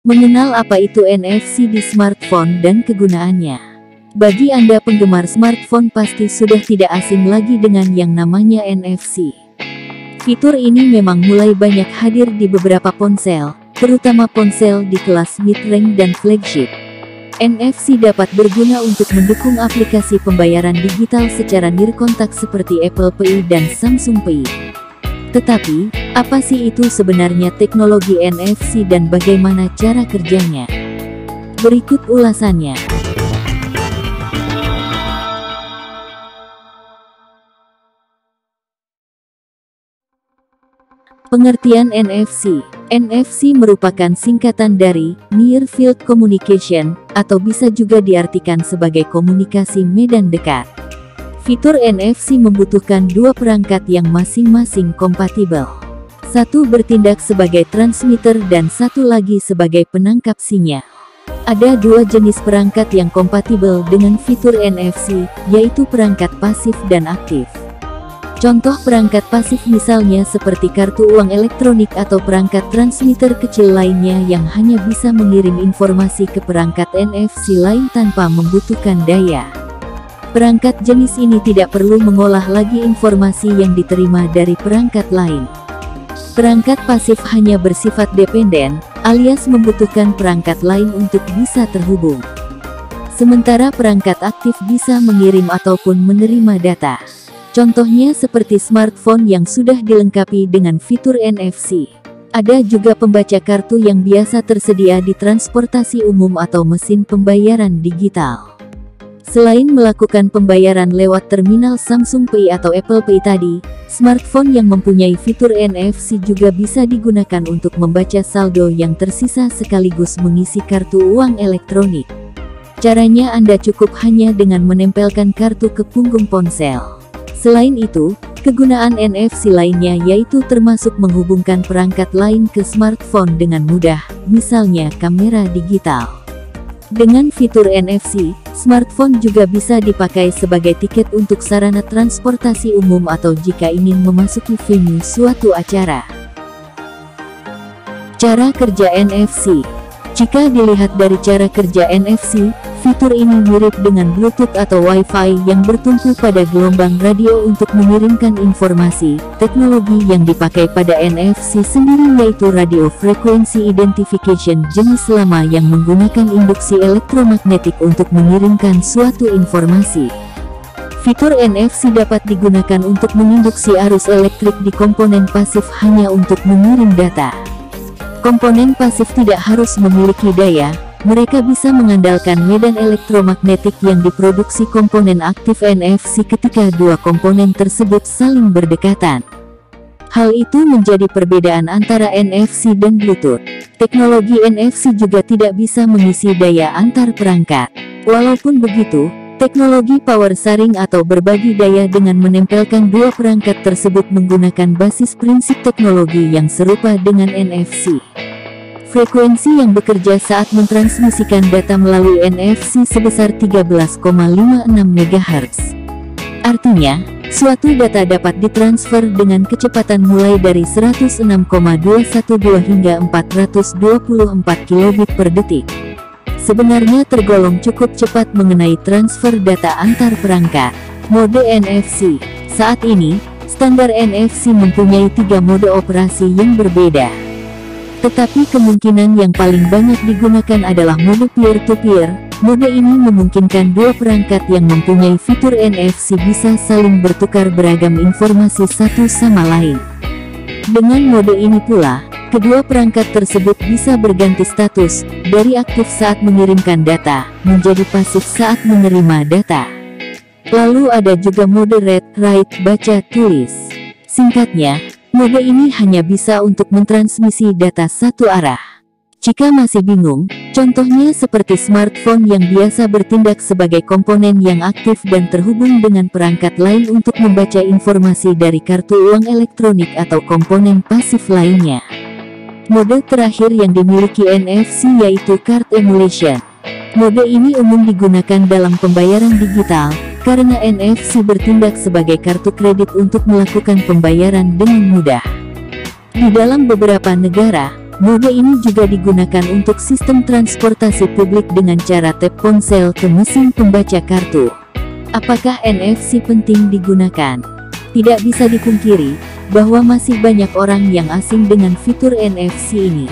Mengenal apa itu NFC di smartphone dan kegunaannya. Bagi Anda penggemar smartphone pasti sudah tidak asing lagi dengan yang namanya NFC. Fitur ini memang mulai banyak hadir di beberapa ponsel, terutama ponsel di kelas mid-range dan flagship. NFC dapat berguna untuk mendukung aplikasi pembayaran digital secara nirkontak seperti Apple Pay dan Samsung Pay. Tetapi, apa sih itu sebenarnya teknologi NFC dan bagaimana cara kerjanya? Berikut ulasannya. Pengertian NFC. NFC merupakan singkatan dari Near Field Communication, atau bisa juga diartikan sebagai komunikasi medan dekat. Fitur NFC membutuhkan dua perangkat yang masing-masing kompatibel. Satu bertindak sebagai transmitter dan satu lagi sebagai penangkap sinyal. Ada dua jenis perangkat yang kompatibel dengan fitur NFC, yaitu perangkat pasif dan aktif. Contoh perangkat pasif misalnya seperti kartu uang elektronik atau perangkat transmitter kecil lainnya yang hanya bisa mengirim informasi ke perangkat NFC lain tanpa membutuhkan daya. Perangkat jenis ini tidak perlu mengolah lagi informasi yang diterima dari perangkat lain. Perangkat pasif hanya bersifat dependen, alias membutuhkan perangkat lain untuk bisa terhubung. Sementara perangkat aktif bisa mengirim ataupun menerima data. Contohnya seperti smartphone yang sudah dilengkapi dengan fitur NFC. Ada juga pembaca kartu yang biasa tersedia di transportasi umum atau mesin pembayaran digital. Selain melakukan pembayaran lewat terminal Samsung Pay atau Apple Pay tadi, smartphone yang mempunyai fitur NFC juga bisa digunakan untuk membaca saldo yang tersisa sekaligus mengisi kartu uang elektronik. Caranya Anda cukup hanya dengan menempelkan kartu ke punggung ponsel. Selain itu, kegunaan NFC lainnya yaitu termasuk menghubungkan perangkat lain ke smartphone dengan mudah, misalnya kamera digital. Dengan fitur NFC, smartphone juga bisa dipakai sebagai tiket untuk sarana transportasi umum atau jika ingin memasuki venue suatu acara. Cara kerja NFC. Jika dilihat dari cara kerja NFC, fitur ini mirip dengan Bluetooth atau Wi-Fi yang bertumpu pada gelombang radio untuk mengirimkan informasi. Teknologi yang dipakai pada NFC sendiri yaitu Radio Frequency Identification jenis lama yang menggunakan induksi elektromagnetik untuk mengirimkan suatu informasi. Fitur NFC dapat digunakan untuk menginduksi arus elektrik di komponen pasif hanya untuk mengirim data. Komponen pasif tidak harus memiliki daya, mereka bisa mengandalkan medan elektromagnetik yang diproduksi komponen aktif NFC ketika dua komponen tersebut saling berdekatan. Hal itu menjadi perbedaan antara NFC dan Bluetooth. Teknologi NFC juga tidak bisa mengisi daya antar perangkat. Walaupun begitu, teknologi power sharing atau berbagi daya dengan menempelkan dua perangkat tersebut menggunakan basis prinsip teknologi yang serupa dengan NFC. Frekuensi yang bekerja saat mentransmisikan data melalui NFC sebesar 13,56 MHz. Artinya, suatu data dapat ditransfer dengan kecepatan mulai dari 106,212 hingga 424 kilobit per detik. Sebenarnya tergolong cukup cepat mengenai transfer data antar perangkat. Mode NFC. Saat ini, standar NFC mempunyai 3 mode operasi yang berbeda. Tetapi kemungkinan yang paling banyak digunakan adalah mode peer-to-peer. Mode ini memungkinkan dua perangkat yang mempunyai fitur NFC bisa saling bertukar beragam informasi satu sama lain. Dengan mode ini pula, kedua perangkat tersebut bisa berganti status, dari aktif saat mengirimkan data, menjadi pasif saat menerima data. Lalu ada juga mode read, write, baca, tulis. Singkatnya, mode ini hanya bisa untuk mentransmisi data satu arah. Jika masih bingung, contohnya seperti smartphone yang biasa bertindak sebagai komponen yang aktif dan terhubung dengan perangkat lain untuk membaca informasi dari kartu uang elektronik atau komponen pasif lainnya. Mode terakhir yang dimiliki NFC yaitu card emulation. Mode ini umum digunakan dalam pembayaran digital, karena NFC bertindak sebagai kartu kredit untuk melakukan pembayaran dengan mudah. Di dalam beberapa negara, Mode ini juga digunakan untuk sistem transportasi publik dengan cara tap ponsel ke mesin pembaca kartu. Apakah NFC penting digunakan? Tidak bisa dipungkiri bahwa masih banyak orang yang asing dengan fitur NFC ini.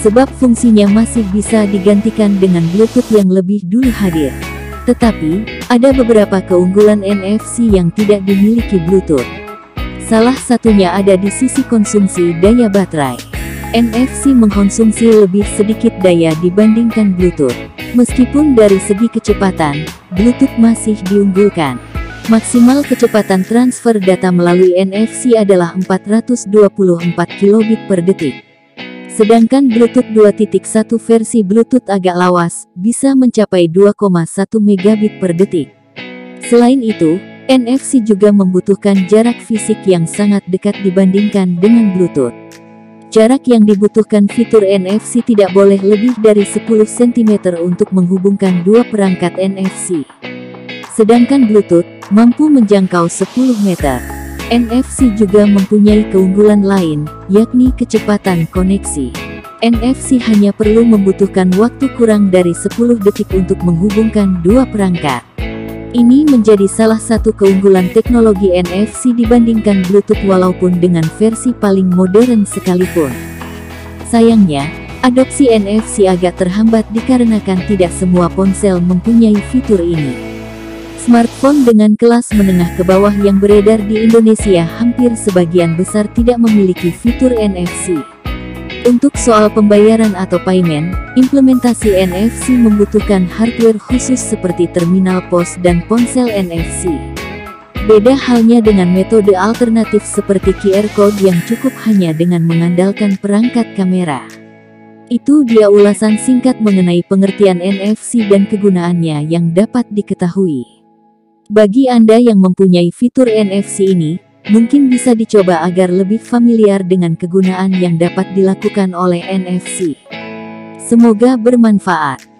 Sebab fungsinya masih bisa digantikan dengan Bluetooth yang lebih dulu hadir. Tetapi, ada beberapa keunggulan NFC yang tidak dimiliki Bluetooth. Salah satunya ada di sisi konsumsi daya baterai. NFC mengkonsumsi lebih sedikit daya dibandingkan Bluetooth. Meskipun dari segi kecepatan, Bluetooth masih diunggulkan. Maksimal kecepatan transfer data melalui NFC adalah 424 kilobit per detik. Sedangkan Bluetooth 2.1 versi Bluetooth agak lawas, bisa mencapai 2,1 megabit per detik. Selain itu, NFC juga membutuhkan jarak fisik yang sangat dekat dibandingkan dengan Bluetooth. Jarak yang dibutuhkan fitur NFC tidak boleh lebih dari 10 cm untuk menghubungkan dua perangkat NFC. Sedangkan Bluetooth mampu menjangkau 10 meter. NFC juga mempunyai keunggulan lain, yakni kecepatan koneksi. NFC hanya perlu membutuhkan waktu kurang dari 10 detik untuk menghubungkan dua perangkat. Ini menjadi salah satu keunggulan teknologi NFC dibandingkan Bluetooth walaupun dengan versi paling modern sekalipun. Sayangnya, adopsi NFC agak terhambat dikarenakan tidak semua ponsel mempunyai fitur ini. Smartphone dengan kelas menengah ke bawah yang beredar di Indonesia hampir sebagian besar tidak memiliki fitur NFC. Untuk soal pembayaran atau payment, implementasi NFC membutuhkan hardware khusus seperti terminal POS dan ponsel NFC. Beda halnya dengan metode alternatif seperti QR Code yang cukup hanya dengan mengandalkan perangkat kamera. Itu dia ulasan singkat mengenai pengertian NFC dan kegunaannya yang dapat diketahui. Bagi Anda yang mempunyai fitur NFC ini, mungkin bisa dicoba agar lebih familiar dengan kegunaan yang dapat dilakukan oleh NFC. Semoga bermanfaat.